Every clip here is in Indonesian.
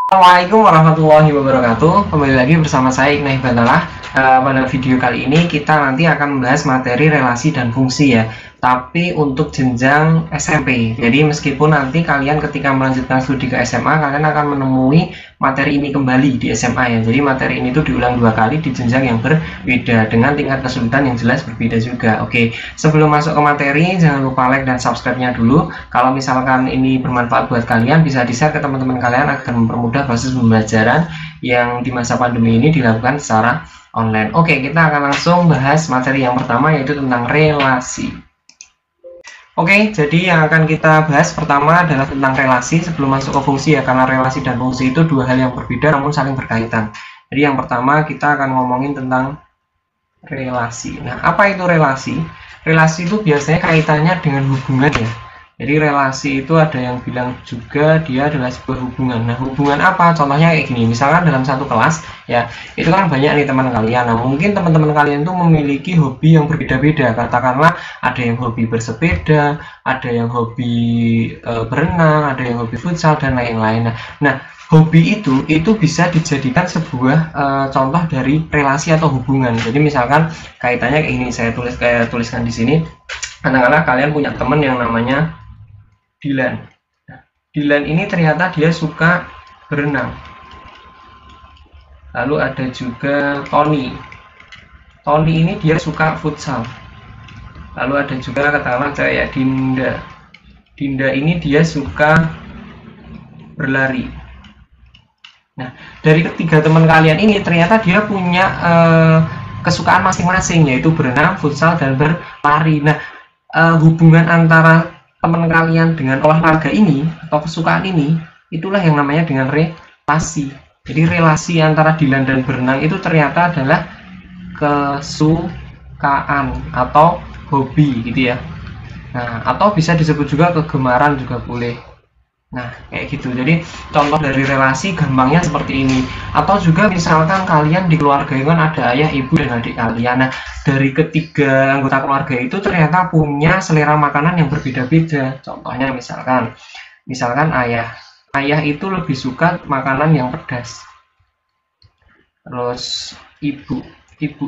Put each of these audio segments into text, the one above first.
Assalamualaikum warahmatullahi wabarakatuh. Kembali lagi bersama saya Ignay Batalah. Pada video kali ini kita nanti akan membahas materi relasi dan fungsi ya. Tapi untuk jenjang SMP. Jadi meskipun nanti kalian ketika melanjutkan studi ke SMA, kalian akan menemui materi ini kembali di SMA ya. Jadi materi ini tuh diulang 2 kali di jenjang yang berbeda dengan tingkat kesulitan yang jelas berbeda juga. Oke, sebelum masuk ke materi, jangan lupa like dan subscribe-nya dulu. Kalau misalkan ini bermanfaat buat kalian, bisa di-share ke teman-teman kalian agar mempermudah proses pembelajaran yang di masa pandemi ini dilakukan secara online. Oke, kita akan langsung bahas materi yang pertama, yaitu tentang relasi. Oke, jadi yang akan kita bahas pertama adalah tentang relasi sebelum masuk ke fungsi ya, karena relasi dan fungsi itu dua hal yang berbeda namun saling berkaitan. Jadi yang pertama kita akan ngomongin tentang relasi. Nah, apa itu relasi? Relasi itu biasanya kaitannya dengan hubungan ya. Jadi relasi itu ada yang bilang juga dia adalah sebuah hubungan. Nah, hubungan apa? Contohnya kayak gini, misalkan dalam satu kelas ya, itu kan banyak nih teman kalian. Nah, mungkin teman-teman kalian tuh memiliki hobi yang berbeda-beda. Katakanlah ada yang hobi bersepeda, ada yang hobi berenang, ada yang hobi futsal dan lain-lain. Nah, hobi itu bisa dijadikan sebuah contoh dari relasi atau hubungan. Jadi misalkan kaitannya kayak ini, saya tuliskan di sini. Katakanlah kalian punya teman yang namanya Dilan. Nah, Dilan ini ternyata dia suka berenang. Lalu ada juga Tony. Tony ini dia suka futsal. Lalu ada juga katakanlah saya Dinda. Dinda ini dia suka berlari. Nah, dari ketiga teman kalian ini ternyata dia punya kesukaan masing-masing, yaitu berenang, futsal, dan berlari. Nah, hubungan antara teman kalian dengan olahraga ini atau kesukaan ini, itulah yang namanya dengan relasi. Jadi relasi antara Dilan dan berenang itu ternyata adalah kesukaan atau hobi gitu ya. Nah, atau bisa disebut juga kegemaran juga boleh. Nah, kayak gitu. Jadi contoh dari relasi gampangnya seperti ini. Atau juga misalkan kalian di keluarga itu kan ada ayah, ibu, dan adik kalian. Nah, dari ketiga anggota keluarga itu ternyata punya selera makanan yang berbeda-beda. Contohnya misalkan ayah itu lebih suka makanan yang pedas. Terus ibu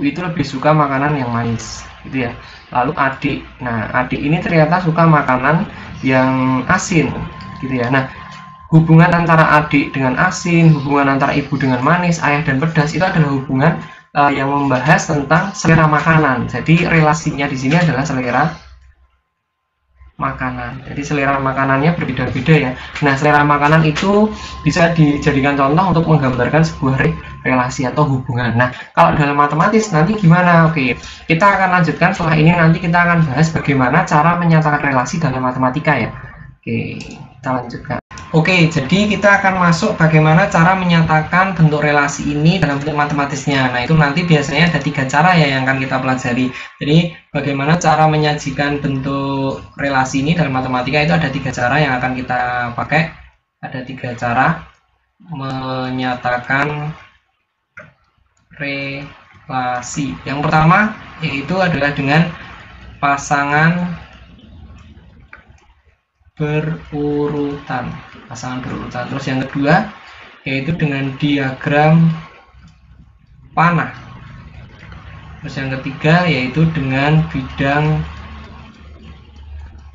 itu lebih suka makanan yang manis gitu ya. Lalu adik. Nah, adik ini ternyata suka makanan yang asin gitu ya. Nah, hubungan antara adik dengan asin, hubungan antara ibu dengan manis, ayah dan pedas itu adalah hubungan yang membahas tentang selera makanan. Jadi relasinya di sini adalah selera makanan. Jadi selera makanannya berbeda-beda ya. Nah, selera makanan itu bisa dijadikan contoh untuk menggambarkan sebuah relasi atau hubungan. Nah, kalau dalam matematis nanti gimana? Oke, kita akan lanjutkan setelah ini. Nanti kita akan bahas bagaimana cara menyatakan relasi dalam matematika ya. Oke, kita lanjutkan. Oke, jadi kita akan masuk bagaimana cara menyatakan bentuk relasi ini dalam bentuk matematisnya. Nah, itu nanti biasanya ada 3 cara ya yang akan kita pelajari. Jadi, bagaimana cara menyajikan bentuk relasi ini dalam matematika itu ada 3 cara yang akan kita pakai. Ada 3 cara menyatakan relasi. Yang pertama yaitu adalah dengan pasangan berurutan. Terus yang kedua yaitu dengan diagram panah. Terus yang ketiga yaitu dengan bidang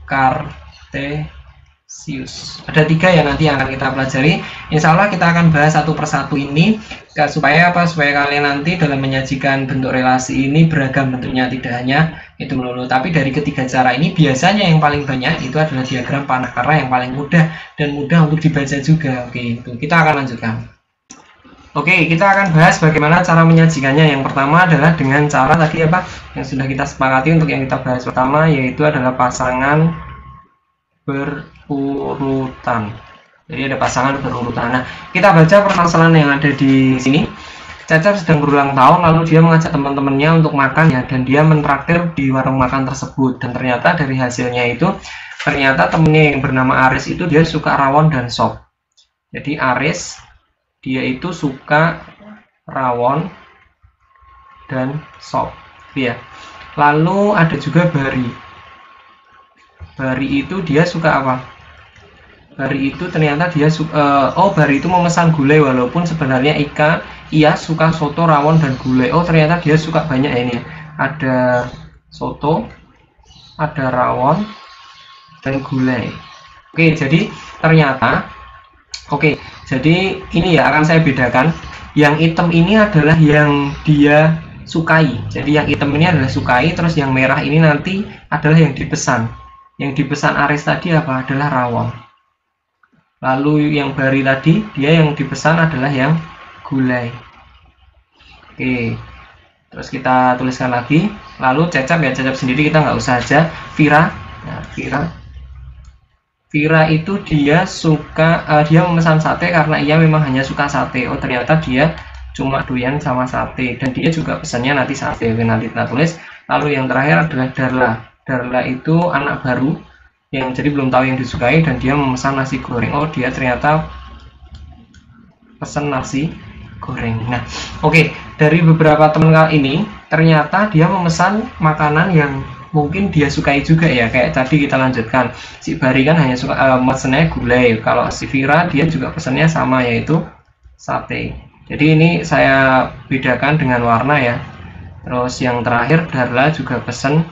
kartesius. Ada 3 ya nanti yang akan kita pelajari. Insya Allah kita akan bahas satu persatu ini supaya apa? Supaya kalian nanti dalam menyajikan bentuk relasi ini beragam bentuknya, tidak hanya itu melulu. Tapi dari ketiga cara ini biasanya yang paling banyak itu adalah diagram panah karena yang paling mudah dan mudah untuk dibaca juga. Oke, itu kita akan lanjutkan. Oke, kita akan bahas bagaimana cara menyajikannya. Yang pertama adalah dengan cara tadi apa yang sudah kita sepakati untuk yang kita bahas pertama, yaitu adalah pasangan berurutan. Jadi ada pasangan berurutan. Nah, kita baca permasalahan yang ada di sini. Caca sedang berulang tahun, lalu dia mengajak teman-temannya untuk makan ya, dan dia mentraktir di warung makan tersebut. Dan ternyata dari hasilnya itu, ternyata temennya yang bernama Aris itu dia suka rawon dan sop. Jadi Aris dia itu suka rawon dan sop, ya. Lalu ada juga Bari. Bari itu dia suka apa? Bari itu ternyata dia Bari itu memesan gulai, walaupun sebenarnya ia suka soto, rawon, dan gulai. Oh, ternyata dia suka banyak ya ini ya. Ada soto, ada rawon, dan gulai. Oke, jadi ini ya akan saya bedakan. Yang hitam ini adalah yang dia sukai. Jadi yang hitam ini adalah sukai, terus yang merah ini nanti adalah yang dipesan. Yang dipesan Aris tadi apa? Adalah rawon. Lalu yang Bari tadi, dia yang dipesan adalah yang gulai. Oke, terus kita tuliskan lagi. Lalu Cecep ya, Cecep sendiri kita nggak usah aja. Vira, nah, Vira itu dia dia memesan sate karena ia memang hanya suka sate. Oh, ternyata dia cuma doyan sama sate, dan dia juga pesannya nanti sate. Oke, nanti kita tulis. Lalu yang terakhir adalah Darla. Darla itu anak baru yang jadi belum tahu yang disukai, dan dia memesan nasi goreng. Oh, dia ternyata pesan nasi goreng. Nah, oke, dari beberapa teman ini ternyata dia memesan makanan yang mungkin dia sukai juga ya. Kayak tadi kita lanjutkan, si Bari kan hanya suka mesennya gulai. Kalau si Vira dia juga pesannya sama, yaitu sate. Jadi ini saya bedakan dengan warna ya. Terus yang terakhir Darla juga pesen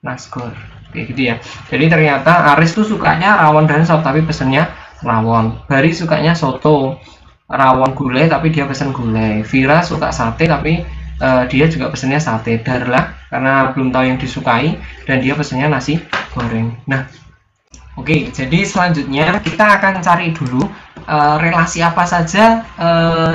nasgor, kayak gitu ya. Jadi ternyata Aris tuh sukanya rawon dan sop tapi pesennya rawon. Bari sukanya soto, rawon, gulai tapi dia pesen gulai. Vira suka sate tapi dia juga pesennya sate. Darla karena belum tahu yang disukai dan dia pesennya nasi goreng. Nah, oke, jadi selanjutnya kita akan cari dulu relasi apa saja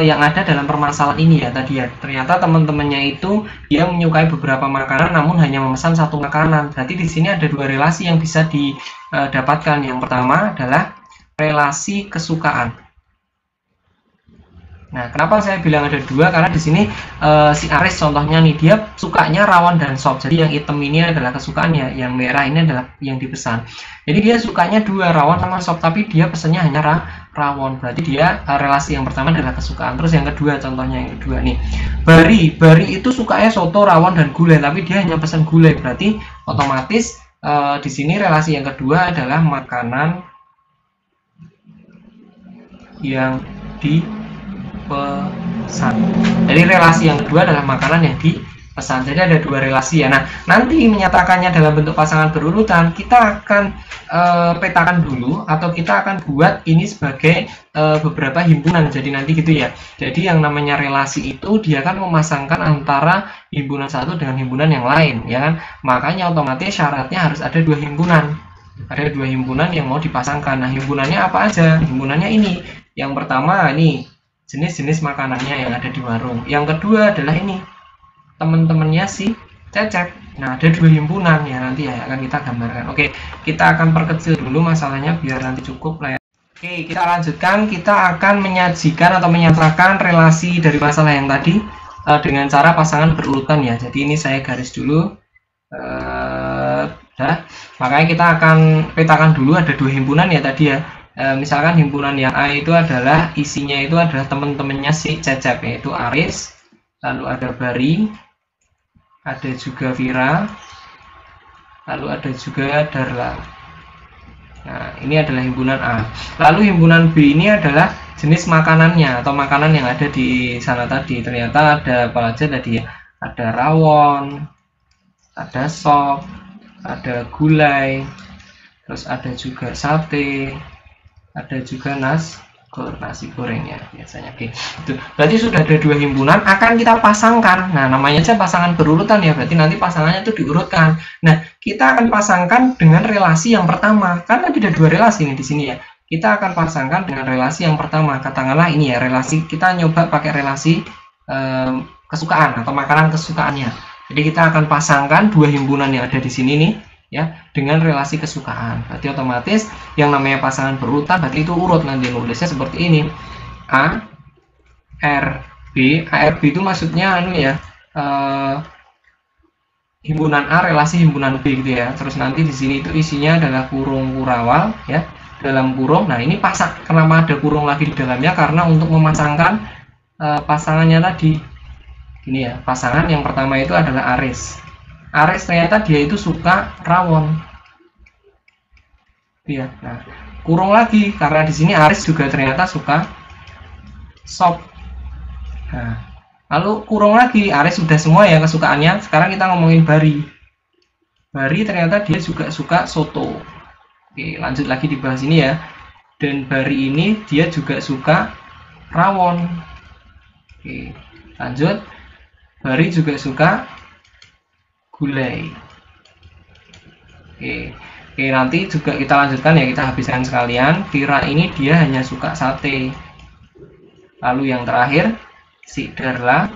yang ada dalam permasalahan ini ya tadi ya. Ternyata teman-temannya itu dia menyukai beberapa makanan namun hanya memesan satu makanan. Berarti di sini ada dua relasi yang bisa didapatkan. Yang pertama adalah relasi kesukaan. Nah, kenapa saya bilang ada dua? Karena di sini si Aris contohnya nih, dia sukanya rawon dan sop. Jadi yang hitam ini adalah kesukaannya, yang merah ini adalah yang dipesan. Jadi dia sukanya dua, rawon sama sop, tapi dia pesannya hanya rawon. Berarti dia relasi yang pertama adalah kesukaan. Terus yang kedua, contohnya yang kedua nih, Bari itu sukanya soto, rawon, dan gulai, tapi dia hanya pesan gulai. Berarti otomatis di sini relasi yang kedua adalah makanan yang dipesan. Jadi relasi yang kedua adalah makanan yang dipesan. Jadi ada dua relasi ya. Nah, nanti menyatakannya dalam bentuk pasangan berurutan, kita akan petakan dulu, atau kita akan buat ini sebagai beberapa himpunan. Jadi nanti gitu ya. Jadi yang namanya relasi itu dia kan memasangkan antara himpunan satu dengan himpunan yang lain, ya kan? Makanya otomatis syaratnya harus ada dua himpunan. Ada dua himpunan yang mau dipasangkan. Nah, himpunannya apa aja? Himpunannya ini. Yang pertama ini jenis-jenis makanannya yang ada di warung. Yang kedua adalah ini teman-temannya si Cecep. Nah, ada dua himpunan ya, nanti ya akan kita gambarkan. Oke, kita akan perkecil dulu masalahnya biar nanti cukup lah ya. Oke, kita lanjutkan. Kita akan menyajikan atau menyatakan relasi dari masalah yang tadi dengan cara pasangan berurutan ya. Jadi ini saya garis dulu. Makanya kita akan petakan dulu, ada dua himpunan ya tadi ya. Misalkan himpunan yang A itu adalah isinya itu adalah teman-temannya si Cecep, yaitu Aris, lalu ada Bari, ada juga Vira, lalu ada juga Darla. Nah, ini adalah himpunan A. Lalu himpunan B ini adalah jenis makanannya atau makanan yang ada di sana tadi. Ternyata ada apa aja tadi ya? Ada rawon, ada sop, ada gulai, terus ada juga sate, ada juga nasi gorengnya biasanya. Oke, itu berarti sudah ada dua himpunan, akan kita pasangkan. Nah, namanya aja pasangan berurutan ya, berarti nanti pasangannya itu diurutkan. Nah, kita akan pasangkan dengan relasi yang pertama, kan ada dua relasi nih di sini ya. Kita akan pasangkan dengan relasi yang pertama, katakanlah ini ya, relasi kita nyoba pakai relasi kesukaan atau makanan kesukaannya. Jadi kita akan pasangkan dua himpunan yang ada di sini nih ya dengan relasi kesukaan. Berarti otomatis yang namanya pasangan berurutan berarti itu urut, nanti nulisnya seperti ini. A R B itu maksudnya anu ya, himpunan A relasi himpunan B gitu ya. Terus nanti di sini itu isinya adalah kurung kurawal ya, dalam kurung. Nah, ini pasang, kenapa ada kurung lagi di dalamnya? Karena untuk memasangkan pasangannya tadi. Ini ya, pasangan yang pertama itu adalah Aris. Aris ternyata dia itu suka rawon. Ya, nah, kurung lagi karena di sini Aris juga ternyata suka sop. Nah, lalu kurung lagi, Aris sudah semua ya kesukaannya. Sekarang kita ngomongin Bari. Bari ternyata dia juga suka soto. Oke, lanjut lagi dibahas ini ya. Dan Bari ini dia juga suka rawon. Oke, lanjut. Bari juga suka gulai. Oke, nanti juga kita lanjutkan ya, kita habiskan sekalian. Vira ini dia hanya suka sate. Lalu yang terakhir si Darla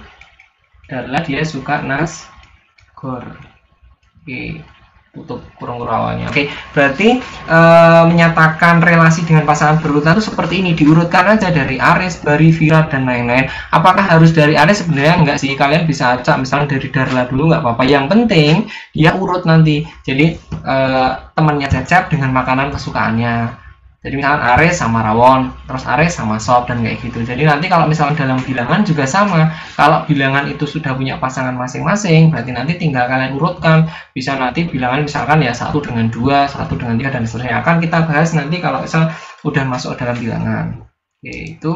dia suka nasgor. Oke, tutup kurung awalnya. Oke, berarti menyatakan relasi dengan pasangan berurutan itu seperti ini, diurutkan aja dari Aris, Bari, Vira, dan lain-lain. Apakah harus dari Aris? Sebenarnya enggak sih, kalian bisa acak misalnya dari Darla dulu, nggak apa-apa. Yang penting dia urut nanti, jadi temannya Cecep dengan makanan kesukaannya. Jadi misalkan Aris sama rawon, terus Aris sama sop, dan kayak gitu. Jadi nanti kalau misalkan dalam bilangan juga sama. Kalau bilangan itu sudah punya pasangan masing-masing, berarti nanti tinggal kalian urutkan. Bisa nanti bilangan misalkan ya 1 dengan 2, 1 dengan 3, dan seterusnya. Akan kita bahas nanti kalau misal udah masuk dalam bilangan. Oke, itu.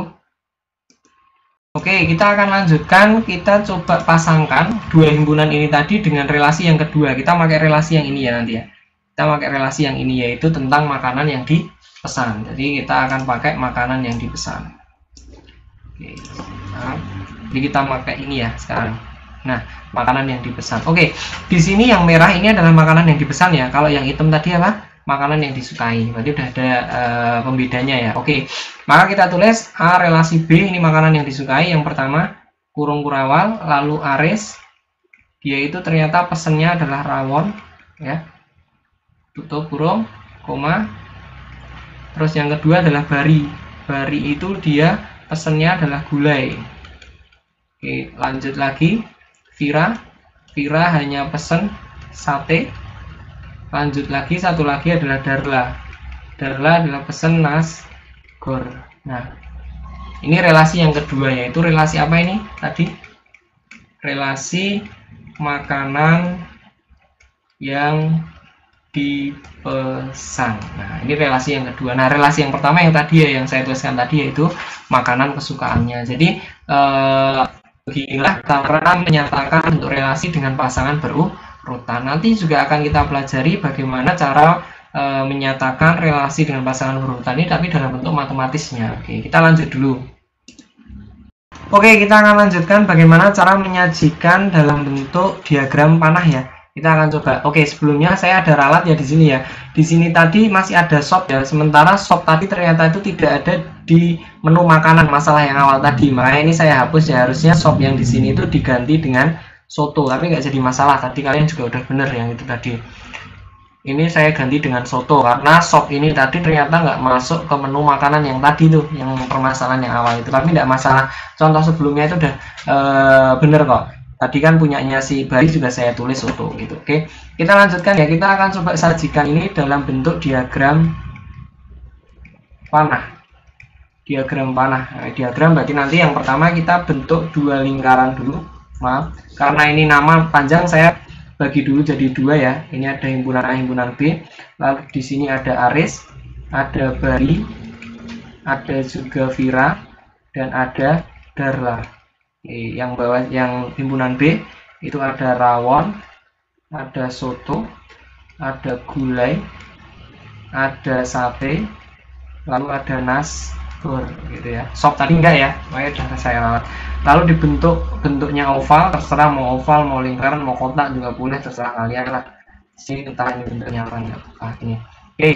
Oke, kita akan lanjutkan. Kita coba pasangkan dua himpunan ini tadi dengan relasi yang kedua. Kita pakai relasi yang ini ya nanti ya. Kita pakai relasi yang ini, yaitu tentang makanan yang dipesan. Jadi kita akan pakai makanan yang dipesan. Oke, nah, jadi kita pakai ini ya sekarang. Nah, makanan yang dipesan. Oke, di sini yang merah ini adalah makanan yang dipesan ya. Kalau yang hitam tadi apa? Makanan yang disukai. Berarti udah ada pembedanya ya. Oke, maka kita tulis A relasi B, ini makanan yang disukai. Yang pertama kurung kurawal, lalu Aris, dia itu ternyata pesennya adalah rawon ya. Tutup kurung, koma. Terus yang kedua adalah Bari. Bari itu dia pesennya adalah gulai. Oke, lanjut lagi. Vira hanya pesen sate. Lanjut lagi, satu lagi adalah Darla. Darla adalah pesen nasgor. Nah, ini relasi yang kedua, yaitu relasi apa ini tadi? Relasi makanan yang dipesan. Nah, ini relasi yang kedua. Nah, relasi yang pertama yang tadi ya, yang saya tuliskan tadi, yaitu makanan kesukaannya. Jadi beginilah cara menyatakan bentuk relasi dengan pasangan berurutan. Nanti juga akan kita pelajari bagaimana cara menyatakan relasi dengan pasangan berurutan ini, tapi dalam bentuk matematisnya. Oke, kita lanjut dulu. Oke, kita akan lanjutkan bagaimana cara menyajikan dalam bentuk diagram panah ya. Kita akan coba. Oke, sebelumnya saya ada ralat ya di sini ya. Di sini tadi masih ada sop ya. Sementara sop tadi ternyata itu tidak ada di menu makanan, masalah yang awal tadi. Makanya ini saya hapus ya. Harusnya sop yang di sini itu diganti dengan soto. Tapi nggak jadi masalah. Tadi kalian juga udah bener yang itu tadi. Ini saya ganti dengan soto karena sop ini tadi ternyata nggak masuk ke menu makanan yang tadi tuh, yang permasalahan yang awal itu. Tapi nggak masalah. Contoh sebelumnya itu udah bener kok. Tadi kan punyanya si Bari juga saya tulis soto gitu. Oke, kita lanjutkan ya. Kita akan coba sajikan ini dalam bentuk diagram panah. Diagram panah. Nah, diagram berarti nanti yang pertama kita bentuk dua lingkaran dulu. Maaf, karena ini nama panjang saya bagi dulu jadi dua ya. Ini ada himpunan A, himpunan B. Lalu di sini ada Aris, ada Bari, ada juga Vira, dan ada Darla. Yang bawah, yang himpunan B itu ada rawon, ada soto, ada gulai, ada sate, lalu ada nasgor gitu ya. Sop tadi enggak ya, makanya sudah saya rawat. Lalu dibentuk bentuknya oval, terserah mau oval, mau lingkaran, mau kotak juga boleh, terserah kalian lah. Sini entah ini bentuknya apa enggak. Ini. Oke,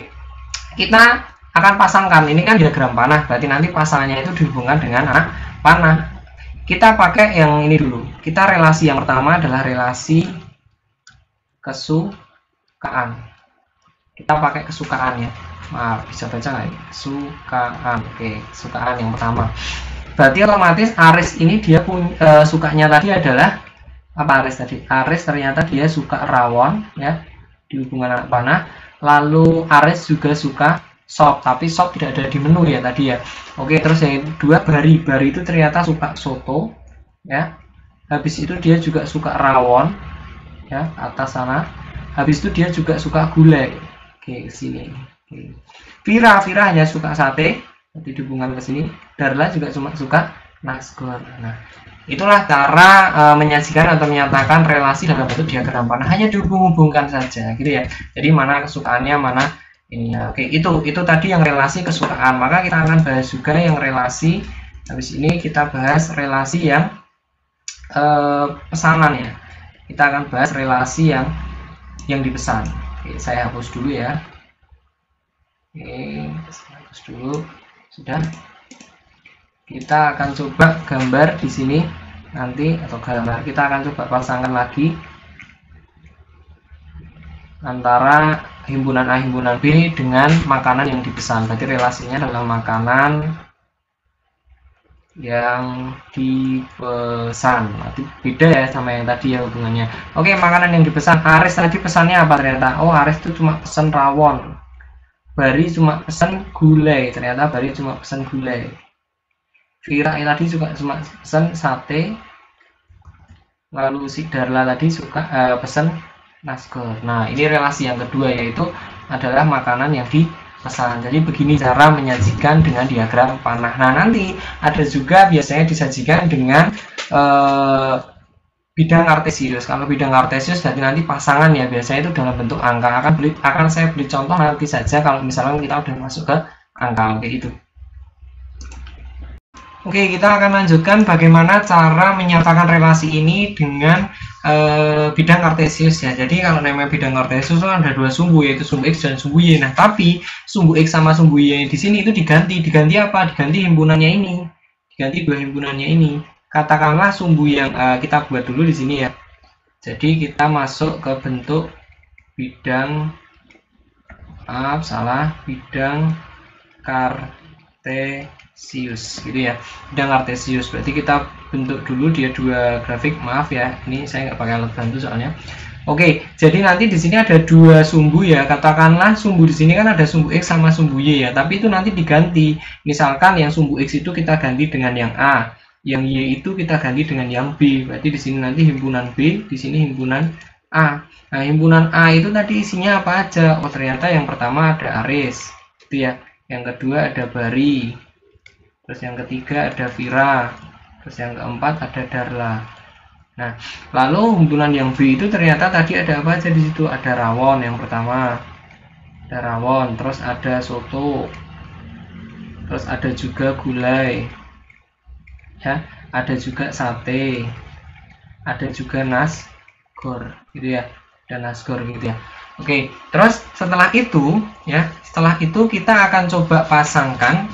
kita akan pasangkan. Ini kan diagram panah, berarti nanti pasangannya itu dihubungkan dengan panah. Kita pakai yang ini dulu. Kita relasi yang pertama adalah relasi kesukaan. Kita pakai kesukaan ya. Maaf, bisa baca nggak? Kesukaan. Oke, kesukaan yang pertama. Berarti otomatis Aris ini dia sukanya tadi adalah apa? Aris tadi. Aris ternyata dia suka rawon ya, di hubungan anak panah. Lalu Aris juga suka sop, tapi sop tidak ada di menu ya tadi ya. Oke, terus yang kedua Bari. Bari itu ternyata suka soto ya. Habis itu dia juga suka rawon ya, atas sana. Habis itu dia juga suka gulai. Oke, ke sini. Oke. Vira hanya suka sate, jadi dihubungkan ke sini. Darla juga cuma suka nasgor. Nah, itulah cara menyajikan atau menyatakan relasi dalam bentuk diagram panah, hanya dihubung-hubungkan saja, gitu ya. Jadi mana kesukaannya, mana ini ya. Oke, itu tadi yang relasi kesukaan. Maka kita akan bahas juga yang relasi. Habis ini kita bahas relasi yang pesanan ya. Kita akan bahas relasi yang dipesan. Oke, saya hapus dulu ya. Oke, saya hapus dulu. Sudah. Kita akan coba gambar di sini nanti, atau gambar kita akan coba pasangkan lagi antara himpunan A himpunan B dengan makanan yang dipesan. Berarti relasinya adalah makanan yang dipesan. Nanti beda ya sama yang tadi ya hubungannya. Oke, makanan yang dipesan. Aris tadi pesannya apa ternyata? Oh, Aris itu cuma pesan rawon. Bari cuma pesan gulai. Ternyata Bari cuma pesan gulai. Vira tadi juga cuma pesan sate. Lalu si Darla tadi suka pesan nasgor. Nah, ini relasi yang kedua, yaitu adalah makanan yang dipesan. Jadi begini cara menyajikan dengan diagram panah. Nah, nanti ada juga biasanya disajikan dengan bidang kartesius. Kalau bidang kartesius nanti pasangan ya, biasanya itu dalam bentuk angka. Akan saya beri contoh nanti saja kalau misalnya kita udah masuk ke angka. Oke, itu. Oke, kita akan lanjutkan bagaimana cara menyatakan relasi ini dengan bidang kartesius ya. Jadi kalau namanya bidang kartesius kan ada dua sumbu, yaitu sumbu X dan sumbu Y. Nah, tapi sumbu X sama sumbu Y di sini itu diganti apa? Diganti himpunannya ini. Diganti dua himpunannya ini. Katakanlah sumbu yang kita buat dulu di sini ya. Jadi kita masuk ke bentuk bidang bidang kartesius gitu ya, bidang kartesius. Berarti kita bentuk dulu dia dua grafik, maaf ya, ini saya nggak pakai alat bantu soalnya. Oke, jadi nanti di sini ada dua sumbu ya. Katakanlah sumbu di sini kan ada sumbu X sama sumbu Y ya, tapi itu nanti diganti. Misalkan yang sumbu X itu kita ganti dengan yang A, yang Y itu kita ganti dengan yang B. Berarti di sini nanti himpunan B, di sini himpunan A. Nah, himpunan A itu tadi isinya apa aja? Oh, ternyata yang pertama ada Aris, gitu ya. Yang kedua ada Bari. Terus yang ketiga ada Vira. Terus yang keempat ada Darla. Nah, lalu himpunan yang B itu ternyata tadi ada apa aja di situ? Ada rawon yang pertama. Ada rawon, terus ada soto. Terus ada juga gulai. Ya, ada juga sate. Ada juga nasgor gitu ya. Dan nasgor gitu ya. Oke, terus setelah itu ya, setelah itu kita akan coba pasangkan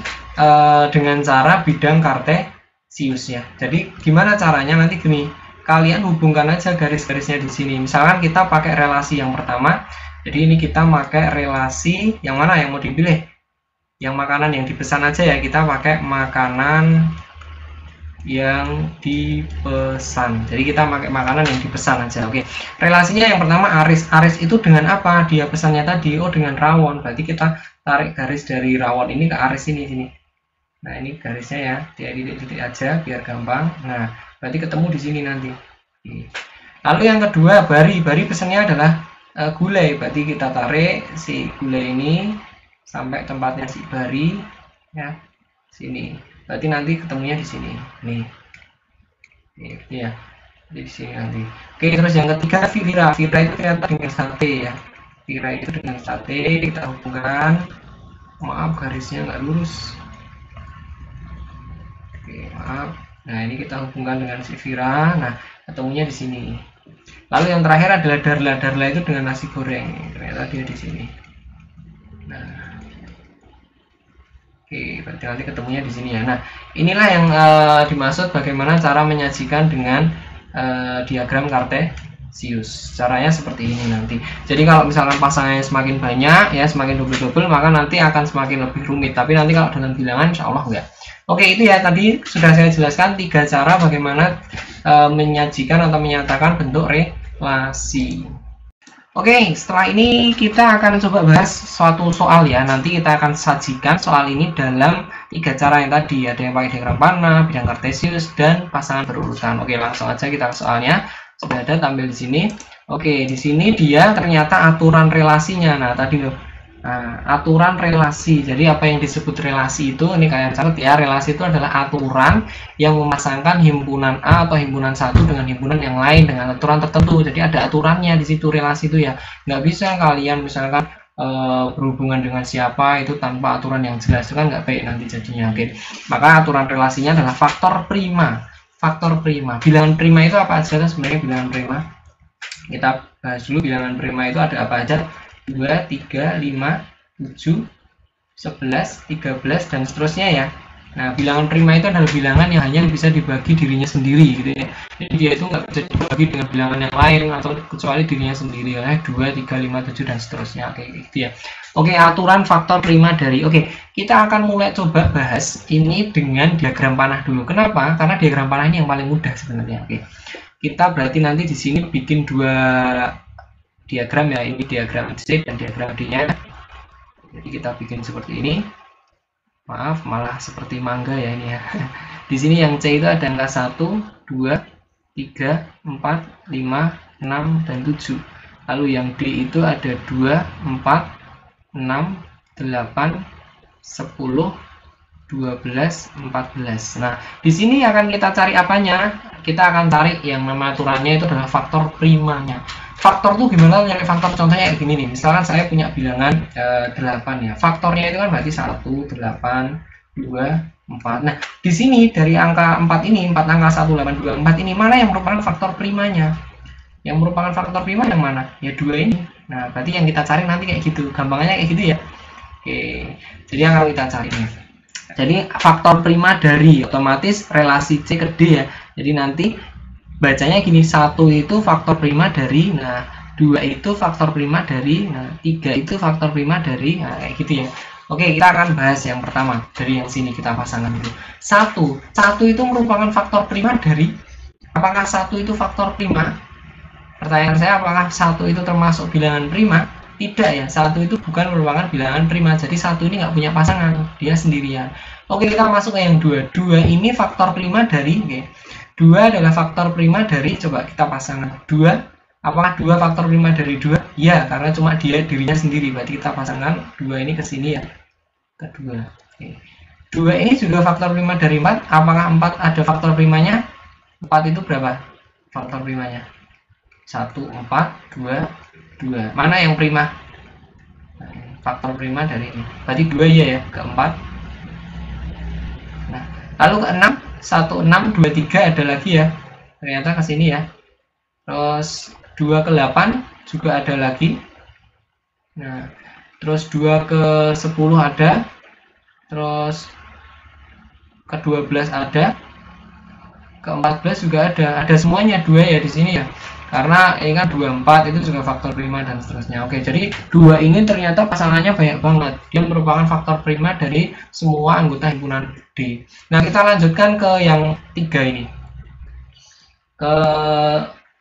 dengan cara bidang kartesius ya. Jadi gimana caranya? Nanti gini, kalian hubungkan aja garis-garisnya di sini. Misalkan kita pakai relasi yang pertama. Jadi ini kita pakai relasi yang mana yang mau dipilih? Yang makanan yang dipesan aja ya. Kita pakai makanan yang dipesan. Jadi kita pakai makanan yang dipesan aja. Oke. Relasinya yang pertama Aris. Aris itu dengan apa? Dia pesannya tadi dengan rawon. Berarti kita tarik garis dari rawon ini ke Aris ini sini. Nah, ini garisnya ya, titik-titik aja biar gampang. Nah, berarti ketemu di sini nanti. Lalu yang kedua Bari. Bari pesannya adalah gulai. Berarti kita tarik si gulai ini sampai tempatnya si Bari ya, sini. Berarti nanti ketemunya di sini. Nih. Gitu ya. Di sini nanti. Oke, terus yang ketiga Vira. Vira itu ternyata dengan sate ya. Vira itu dengan sate kita hubungkan. Maaf garisnya nggak lurus. Oke, maaf. Nah, ini kita hubungkan dengan si Vira. Nah, ketemunya di sini. Lalu yang terakhir adalah Darla. Darla itu dengan nasi goreng. Ternyata dia di sini. Nah, oke, berarti nanti ketemunya di sini ya. Nah, inilah yang dimaksud bagaimana cara menyajikan dengan diagram kartesius. Caranya seperti ini nanti. Jadi kalau misalkan pasangannya semakin banyak ya, semakin double-double, maka nanti akan semakin lebih rumit. Tapi nanti kalau dalam bilangan insya Allah enggak. Oke, itu ya tadi sudah saya jelaskan 3 cara bagaimana menyajikan atau menyatakan bentuk relasi. Oke, setelah ini kita akan coba bahas suatu soal ya. Nanti kita akan sajikan soal ini dalam 3 cara yang tadi. Ada yang pakai diagram panah, bidang kartesius, dan pasangan berurutan. Oke, langsung aja kita ke soalnya. Sudah ada tampil di sini. Oke, di sini dia ternyata aturan relasinya. Nah, tadi loh, aturan relasi. Jadi apa yang disebut relasi itu, ini kalian catat ya, relasi itu adalah aturan yang memasangkan himpunan A atau himpunan satu dengan himpunan yang lain dengan aturan tertentu. Jadi ada aturannya di situ relasi itu ya. Nggak bisa kalian misalkan berhubungan dengan siapa itu tanpa aturan yang jelas, itu kan nggak baik nanti jadinya. Oke. Maka aturan relasinya adalah faktor prima. Faktor prima. Bilangan prima itu apa aja sebenarnya bilangan prima? Kita bahas dulu bilangan prima itu ada apa aja. 2, 3, 5, 7, 11, 13, dan seterusnya ya. Nah, bilangan prima itu adalah bilangan yang hanya bisa dibagi dirinya sendiri gitu ya. Jadi dia itu nggak bisa dibagi dengan bilangan yang lain atau kecuali dirinya sendiri ya. 2, 3, 5, 7, dan seterusnya. Oke, gitu ya. Oke, aturan faktor prima dari. Oke, kita akan mulai coba bahas ini dengan diagram panah dulu. Kenapa? Karena diagram panah ini yang paling mudah sebenarnya. Oke. Kita berarti nanti di sini bikin dua diagram ya, ini diagram C dan diagram D-nya. Jadi kita bikin seperti ini. Maaf, malah seperti mangga ya ini ya. Di sini yang C itu ada angka 1, 2, 3, 4, 5, 6, dan 7. Lalu yang D itu ada 2, 4, 6, 8, 10, 12, 14. Nah, di sini akan kita cari apanya? Kita akan cari yang nama aturannya itu adalah faktor primanya. Faktor tuh gimana nyari faktor? Contohnya kayak gini nih. Misalkan saya punya bilangan 8 ya. Faktornya itu kan berarti 1, 8, 2, 4. Nah, di sini dari angka 4 ini, 4 angka 1, 8, 2, 4 ini mana yang merupakan faktor primanya? Yang merupakan faktor prima yang mana? Ya 2 ini. Nah, berarti yang kita cari nanti kayak gitu. Gampangnya kayak gitu ya. Oke. Jadi yang akan kita cari nih. Jadi faktor prima dari otomatis relasi C ke D ya. Jadi nanti bacanya gini, 1 itu faktor prima dari, nah 2 itu faktor prima dari, nah 3 itu faktor prima dari, nah kayak gitu ya. Oke, kita akan bahas yang pertama dari yang sini kita pasangkan dulu. 1 itu merupakan faktor prima dari, apakah 1 itu faktor prima? Pertanyaan saya, apakah 1 itu termasuk bilangan prima? Tidak ya, 1 itu bukan merupakan bilangan prima. Jadi 1 ini nggak punya pasangan, dia sendirian. Oke, kita masuk ke yang 2. 2 ini faktor prima dari, oke. 2 adalah faktor prima dari, coba kita pasangkan 2. Apakah 2 faktor prima dari 2? Ya, karena cuma dia dirinya sendiri. Berarti kita pasangkan 2 ini ke sini ya. Ke 2. Oke. 2 ini juga faktor prima dari 4. Apakah 4 ada faktor primanya? 4 itu berapa faktor primanya? 1, 4, 2, 2. Mana yang prima? Faktor prima dari ini. Berarti 2 ya, ke 4. Nah, lalu ke 6. 1, 6, 2, 3 ada lagi ya. Ternyata ke sini ya. Terus 2 ke 8 juga ada lagi. Nah, terus 2 ke 10 ada. Terus ke 12 ada. Ke 14 juga ada. Ada semuanya 2 ya di sini ya. Karena ini kan 24 itu juga faktor prima dan seterusnya. Oke, jadi 2 ini ternyata pasangannya banyak banget. Dia merupakan faktor prima dari semua anggota himpunan D. Nah, kita lanjutkan ke yang 3 ini. Ke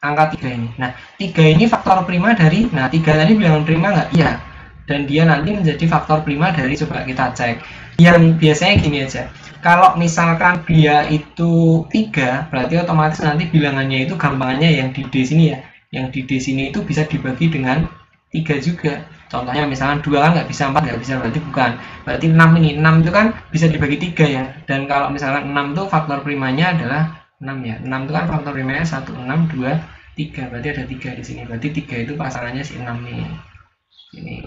angka 3 ini. Nah, 3 ini faktor prima dari, nah 3 tadi bilangan prima nggak? Iya. Dan dia nanti menjadi faktor prima dari, coba kita cek. Yang biasanya gini aja. Kalau misalkan dia itu 3, berarti otomatis nanti bilangannya itu gampangannya yang di D sini ya. Yang di D sini itu bisa dibagi dengan 3 juga. Contohnya misalkan 2 kan nggak bisa, 4 nggak bisa, berarti bukan. Berarti 6 ini. 6 itu kan bisa dibagi 3 ya. Dan kalau misalkan 6 itu faktor primanya adalah 6 ya. 6 itu kan faktor primanya 1, 6, 2, 3. Berarti ada 3 di sini. Berarti 3 itu pasangannya si 6 nih. Ini.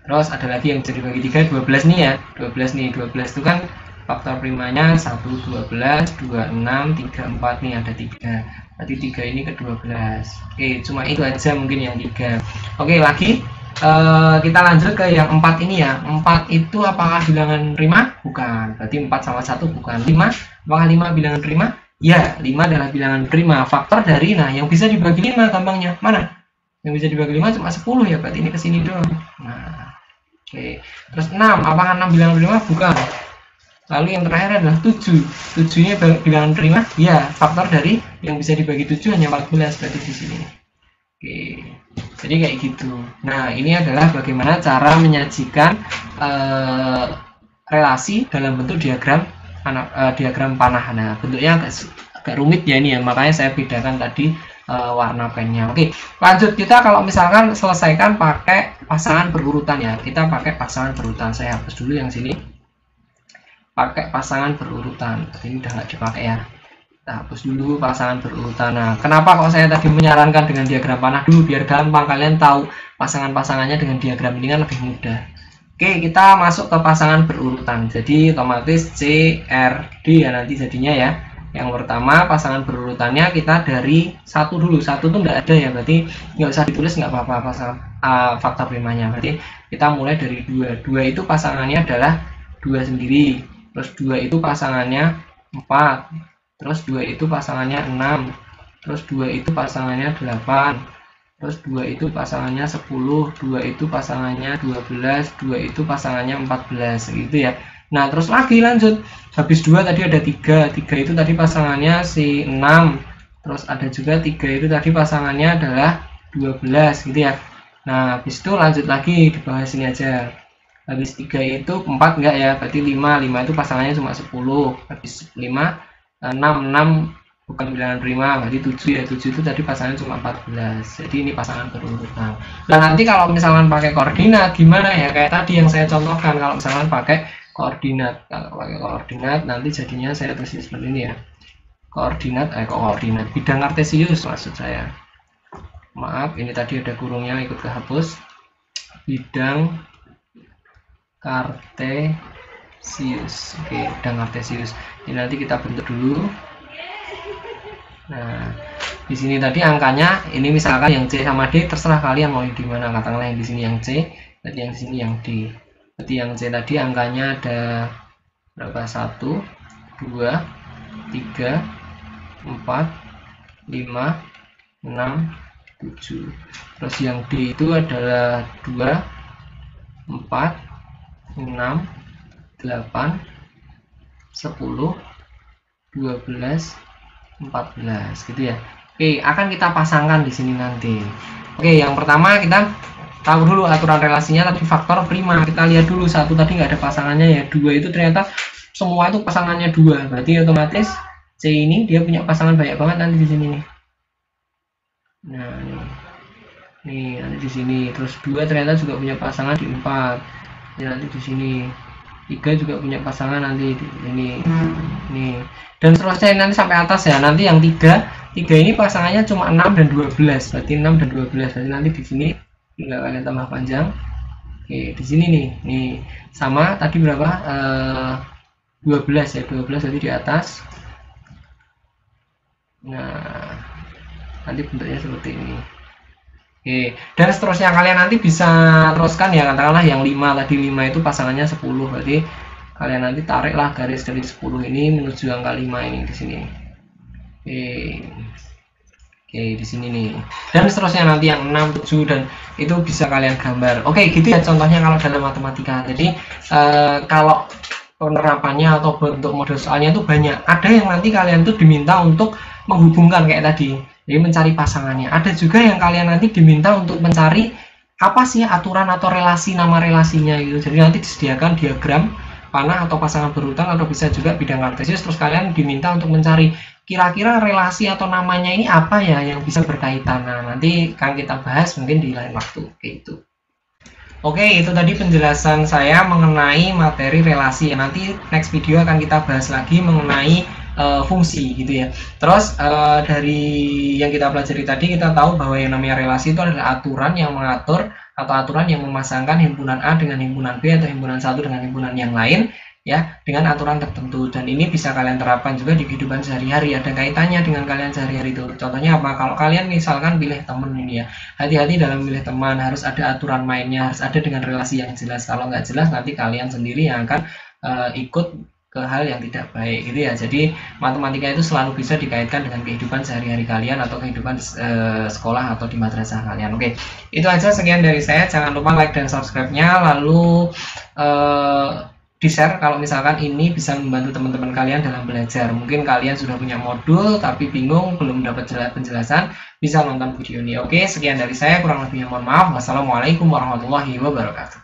Terus ada lagi yang bisa dibagi 3, 12 nih ya. 12 nih. 12 itu kan faktor primanya 1, 12, 2, 6, 3, 4 nih ada 3. Berarti 3 ini ke 12. Oke, cuma itu aja mungkin yang 3. Oke, lagi kita lanjut ke yang 4 ini ya. 4 itu apakah bilangan prima? Bukan. Berarti 4 sama 1 bukan. 5, apakah 5 bilangan prima? Ya, 5 adalah bilangan prima. Faktor dari, nah yang bisa dibagi 5 gampangnya. Mana? Yang bisa dibagi 5 cuma 10 ya. Berarti ini ke sini doang. Nah, oke. Terus 6, apakah 6 bilangan prima? Bukan. Lalu yang terakhir adalah 7. 7-nya bilangan prima? Ya, faktor dari yang bisa dibagi 7 hanya 14 berarti di sini. Oke. Jadi kayak gitu. Nah, ini adalah bagaimana cara menyajikan relasi dalam bentuk diagram panah. Nah, bentuknya agak rumit ya ini ya. Makanya saya bedakan tadi warna pennya. Oke, lanjut kita kalau misalkan selesaikan pakai pasangan berurutan ya. Kita pakai pasangan berurutan. Saya hapus dulu yang sini. Pakai pasangan berurutan. Ini udah nggak dipakai ya. Kita hapus dulu pasangan berurutan. Nah, kenapa kok saya tadi menyarankan dengan diagram panah dulu biar gampang kalian tahu pasangan-pasangannya dengan diagram ini kan lebih mudah. Oke, kita masuk ke pasangan berurutan. Jadi otomatis C, R, D ya nanti jadinya ya. Yang pertama pasangan berurutannya kita dari 1 dulu. 1 tuh nggak ada ya, berarti nggak usah ditulis, nggak apa-apa pasangan fakta primanya. Berarti kita mulai dari 2. 2 itu pasangannya adalah 2 sendiri. Terus 2 itu pasangannya 4. Terus 2 itu pasangannya 6. Terus 2 itu pasangannya 8. Terus 2 itu pasangannya 10. 2 itu pasangannya 12. 2 itu pasangannya 14 gitu ya. Nah terus lagi lanjut, habis 2 tadi ada 3. 3 itu tadi pasangannya si 6. Terus ada juga 3 itu tadi pasangannya adalah 12 gitu ya. Nah habis itu lanjut lagi di bawah sini aja. Habis 3 itu 4 enggak ya, berarti 5. 5 itu pasangannya cuma 10. Habis 5 6 bukan bilangan prima, berarti 7 ya. 7 itu tadi pasangannya cuma 14. Jadi ini pasangan berurutan. Nah nanti kalau misalkan pakai koordinat gimana ya, kayak tadi yang saya contohkan. Kalau misalkan pakai koordinat, nanti jadinya saya tulis seperti ini ya. Koordinat bidang kartesius maksud saya. Maaf, ini tadi ada kurungnya ikut kehapus. Bidang kartesius. Oke, bidang kartesius. Ini nanti kita bentuk dulu. Nah, di sini tadi angkanya ini misalkan yang C sama D, terserah kalian mau di mana. Katakanlah yang di sini yang C, tadi yang di sini yang D. Berarti yang C tadi angkanya ada berapa? 1, 2, 3, 4, 5, 6, 7. Terus yang D itu adalah 2, 4, 6, 8, 10, 12, 14 gitu ya. Oke, akan kita pasangkan di sini nanti. Oke, yang pertama kita tahu dulu aturan relasinya tadi faktor prima. Kita lihat dulu 1 tadi nggak ada pasangannya ya. 2 itu ternyata semua itu pasangannya 2. Berarti otomatis C ini dia punya pasangan banyak banget nanti di sini nih. Nah, nih nanti di sini. Terus 2 ternyata juga punya pasangan di 4. Ya, nanti di sini. 3 juga punya pasangan nanti di sini. Nih. Dan seterusnya nanti sampai atas ya. Nanti yang 3 ini pasangannya cuma 6 dan 12. Berarti 6 dan 12. Berarti nanti di sini tinggal kalian tambah panjang. Oke, di sini nih sama tadi berapa? 12 ya. 12 tadi di atas. Nah, nanti bentuknya seperti ini. Oke, dan seterusnya kalian nanti bisa teruskan ya, katakanlah yang 5 tadi, 5 itu pasangannya 10, berarti kalian nanti tariklah garis dari 10 ini menuju angka 5 ini di sini. Oke, di sini nih. Dan seterusnya nanti yang 6, 7 dan itu bisa kalian gambar. Oke, gitu ya contohnya kalau dalam matematika. Jadi kalau penerapannya atau bentuk model soalnya itu banyak. Ada yang nanti kalian tuh diminta untuk menghubungkan kayak tadi. Jadi mencari pasangannya. Ada juga yang kalian nanti diminta untuk mencari apa sih aturan atau relasi, nama relasinya gitu. Jadi nanti disediakan diagram panah atau pasangan berurutan atau bisa juga bidang kartesius. Terus kalian diminta untuk mencari kira-kira relasi atau namanya ini apa ya yang bisa berkaitan. Nah, nanti akan kita bahas mungkin di lain waktu. Oke, itu. Oke, itu tadi penjelasan saya mengenai materi relasi. Nanti next video akan kita bahas lagi mengenai fungsi gitu ya. Terus dari yang kita pelajari tadi kita tahu bahwa yang namanya relasi itu adalah aturan yang mengatur atau aturan yang memasangkan himpunan A dengan himpunan B atau himpunan satu dengan himpunan yang lain ya dengan aturan tertentu, dan ini bisa kalian terapkan juga di kehidupan sehari-hari. Ada kaitannya dengan kalian sehari-hari itu. Contohnya apa? Kalau kalian misalkan pilih teman ini ya, hati-hati dalam memilih teman, harus ada aturan mainnya, harus ada dengan relasi yang jelas. Kalau nggak jelas nanti kalian sendiri yang akan ikut ke hal yang tidak baik gitu ya. Jadi matematika itu selalu bisa dikaitkan dengan kehidupan sehari-hari kalian atau kehidupan sekolah atau di madrasah kalian. Oke, itu aja sekian dari saya. Jangan lupa like dan subscribe-nya, lalu di-share kalau misalkan ini bisa membantu teman-teman kalian dalam belajar. Mungkin kalian sudah punya modul tapi bingung, belum dapat penjelasan, bisa nonton video ini. Oke, sekian dari saya, kurang lebihnya mohon maaf. Wassalamualaikum warahmatullahi wabarakatuh.